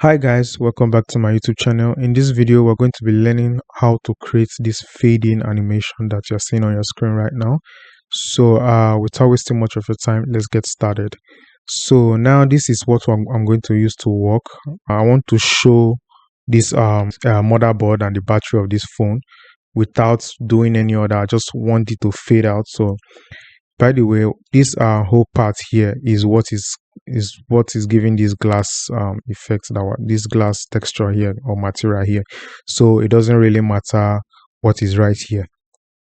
Hi guys, welcome back to my YouTube channel. In this video, we're going to be learning how to create this fade-in animation that you're seeing on your screen right now. So without wasting much of your time, let's get started. So now this is what I'm going to use to work. I want to show this motherboard and the battery of this phone without doing any other. I just want it to fade out. So by the way, this whole part here is what is giving this glass effect, this glass texture here or material here. So it doesn't really matter what is right here.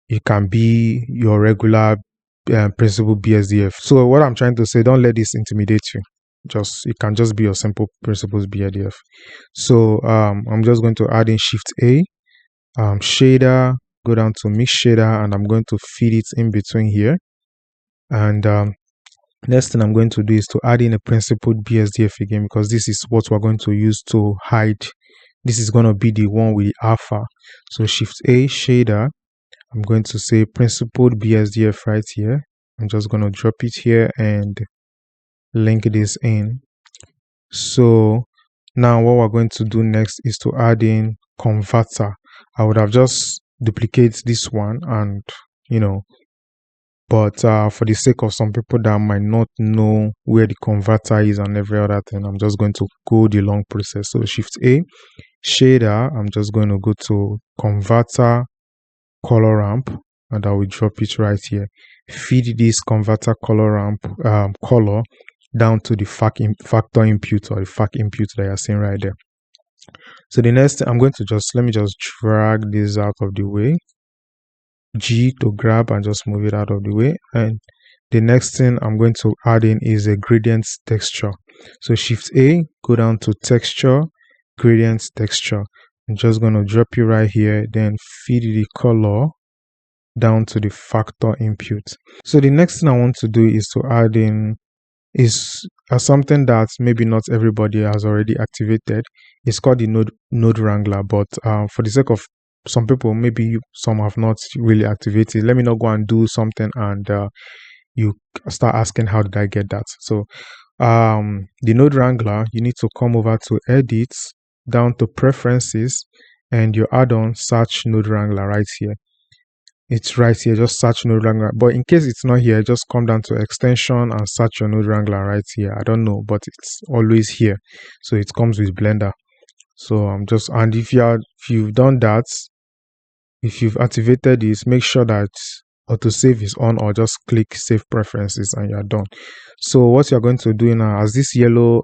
It can be your regular principal BSDF. So what I'm trying to say, don't let this intimidate you. It can just be your simple principles BSDF. So I'm just going to add in Shift A, shader, go down to mix shader, and I'm going to feed it in between here. And next thing I'm going to do is to add in a principled BSDF again, because this is what we're going to use to hide. This is going to be the one with the alpha. So Shift A, shader, I'm going to say principled BSDF right here. I'm just going to drop it here and link this in. So now what we're going to do next is to add in converter. I would have just duplicated this one and but for the sake of some people that might not know where the converter is and every other thing, I'm just going to go the long process. So Shift A, shader, I'm just going to go to converter color ramp, and I will drop it right here. Feed this converter color ramp color down to the factor input or the fact input that you're seeing right there. So the next thing I'm going to let me just drag this out of the way. G to grab and just move it out of the way. And the next thing I'm going to add in is a gradient texture. So Shift A, go down to texture, gradient texture. I'm just going to drop it right here, then feed the color down to the factor input. So the next thing I want to do is to add in something that maybe not everybody has already activated. It's called the node wrangler, but for the sake of some people, maybe some have not really activated. Let me not go and do something and you start asking, how did I get that? So the node wrangler, you need to come over to edit, down to preferences, and you add on search node wrangler right here. It's right here, just search node wrangler. But in case it's not here, just come down to extension and search your node wrangler right here. I don't know, but it's always here. So it comes with Blender. So and if you've done that, if you've activated this, make sure that autosave is on, or just click save preferences and you're done. So what you're going to do now, as this yellow,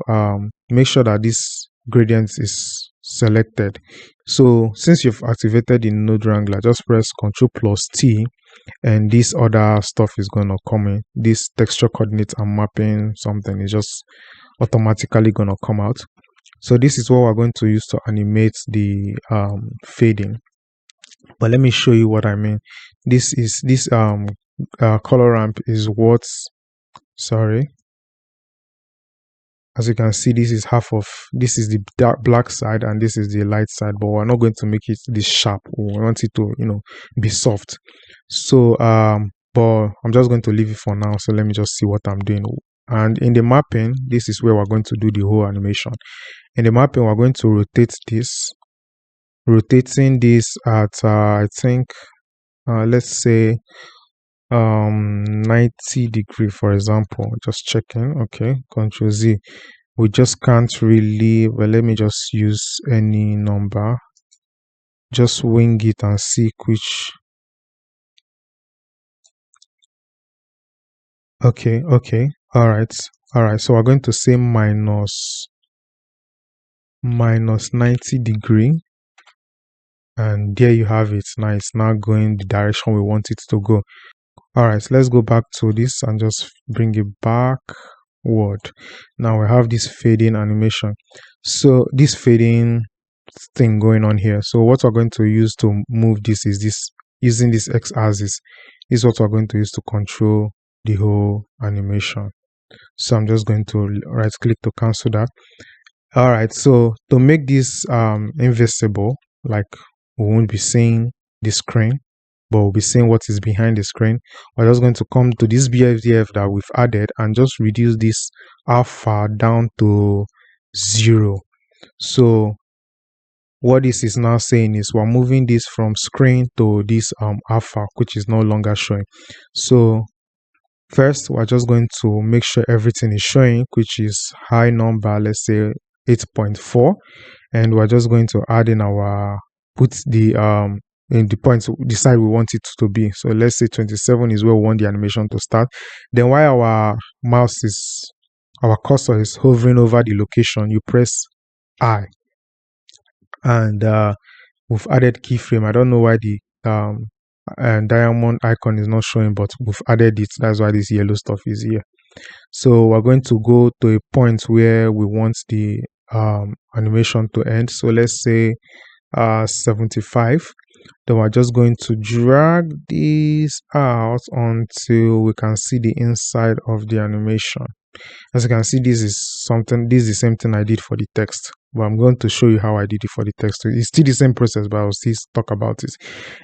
make sure that this gradient is selected. So since you've activated the node wrangler, just press Ctrl+T, and this other stuff is going to come in. This texture coordinate and mapping something is just automatically going to come out. So this is what we're going to use to animate the fading. But let me show you what I mean. This color ramp is as you can see, this is this is the dark black side and this is the light side, but we're not going to make it this sharp. We want it to be soft. So but I'm just going to leave it for now. So let me just see what I'm doing. And in the mapping, this is where we're going to do the whole animation. In the mapping, we're going to rotate this, rotating this at I think let's say 90 degree, for example. Just checking. Okay, Ctrl Z. We just can't really, well, let me just use any number, just wing it and see which. Okay, all right, so we're going to say minus 90 degree, and there you have it. Now it's now going the direction we want it to go. All right, let's go back to this and just bring it backward. Now we have this fading animation. So this fading thing going on here. So what we're going to use to move this is using this x-axis. This is what we're going to use to control the whole animation. So I'm just going to right click to cancel that. All right, so to make this invisible, like we won't be seeing the screen, but we'll be seeing what is behind the screen, we're just going to come to this BFDF that we've added and just reduce this alpha down to 0. So what this is now saying is we're moving this from screen to this alpha, which is no longer showing. So first, we're just going to make sure everything is showing, which is high number, let's say 8.4, and we're just going to add in our put the in the points the side we want it to be. So let's say 27 is where we want the animation to start. Then while our cursor is hovering over the location, you press I, and we've added keyframe. I don't know why the diamond icon is not showing, but we've added it. That's why this yellow stuff is here. So we're going to go to a point where we want the animation to end. So let's say 75. Then we're just going to drag this out until we can see the inside of the animation. As you can see, this is the same thing I did for the text, but I'm going to show you how I did it for the text. It's still the same process, but I'll still talk about it.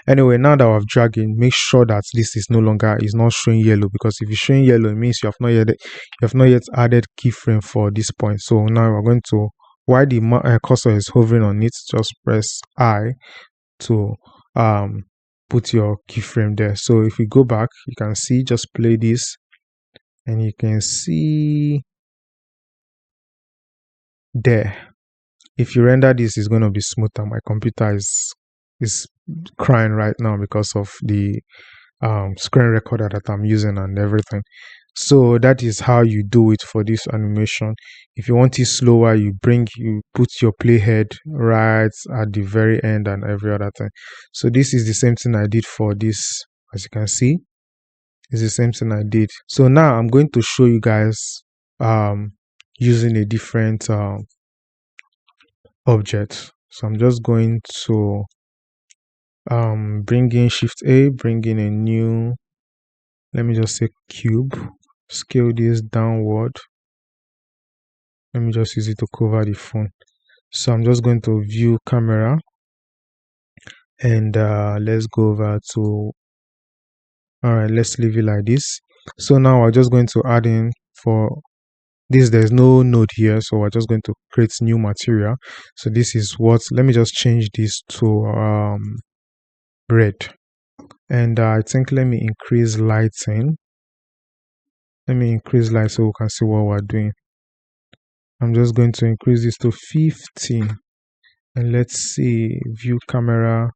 Anyway, now that I've dragged in, make sure that this is not showing yellow, because if it's showing yellow, it means you have not yet added keyframe for this point. So now we're going to, while the cursor is hovering on it, just press I to put your keyframe there. So if we go back, you can see, just play this, and you can see there. If you render this, it's going to be smoother. My computer is crying right now because of the screen recorder that I'm using and everything. So that is how you do it for this animation. If you want it slower, you put your playhead right at the very end and every other thing. So this is the same thing I did for this. As you can see, it's the same thing I did. So now I'm going to show you guys using a different object. So I'm just going to bring in Shift A, bring in a new, let me just say cube, scale this downward. Let me just use it to cover the phone. So I'm just going to view camera, and let's go over to, all right, let's leave it like this. So now we're just going to add in for this, there's no node here, so we're just going to create new material. So this is what, let me just change this to red, and I think let me increase lighting. Let me increase light so we can see what we're doing. I'm just going to increase this to 50, and let's see, view camera,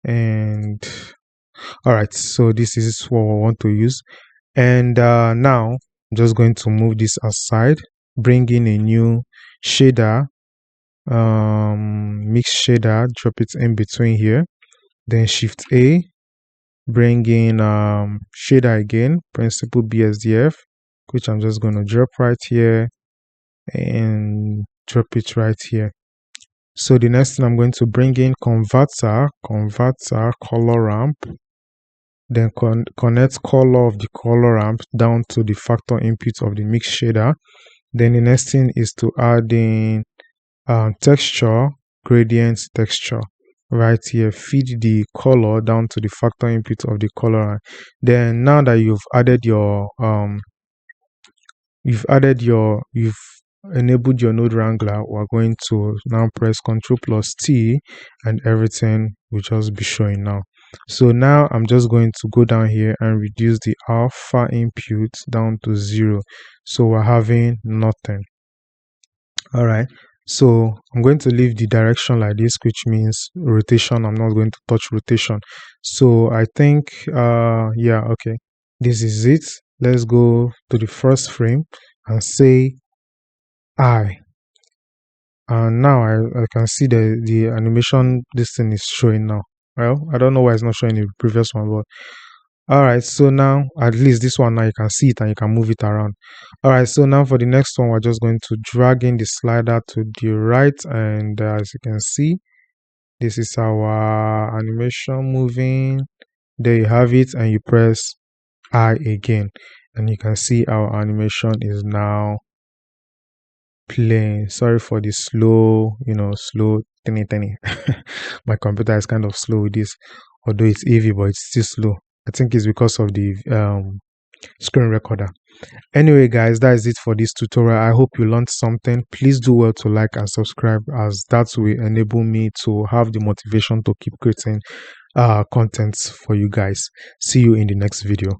and all right, so this is what we want to use. And now I'm just going to move this aside, bring in a new shader, mix shader, drop it in between here, then Shift A, bring in shader again, principal BSDF, which I'm just going to drop right here and drop it right here. So the next thing, I'm going to bring in converter color ramp, then connect color of the color ramp down to the factor input of the mix shader. Then the next thing is to add in texture, gradient texture right here, feed the color down to the factor input of the color ramp. Then now that you've enabled your node wrangler, we're going to now press Ctrl+T, and everything will just be showing now. So now I'm just going to go down here and reduce the alpha input down to 0. So we're having nothing. All right. So I'm going to leave the direction like this, which means rotation. I'm not going to touch rotation. So I think, yeah, okay. This is it. Let's go to the first frame and say I. And now I can see the animation, this thing is showing now. Well, I don't know why it's not showing the previous one, but all right. So now at least this one, now you can see it and you can move it around. All right. So now for the next one, we're just going to drag in the slider to the right, and as you can see, this is our animation moving. There you have it, and you press I again, and you can see our animation is now playing. Sorry for the slow, slow tiny. My computer is kind of slow with this, although it's Eevee, but it's still slow. I think it's because of the screen recorder. Anyway, guys, that is it for this tutorial. I hope you learned something. Please do well to like and subscribe, as that will enable me to have the motivation to keep creating contents for you guys. See you in the next video.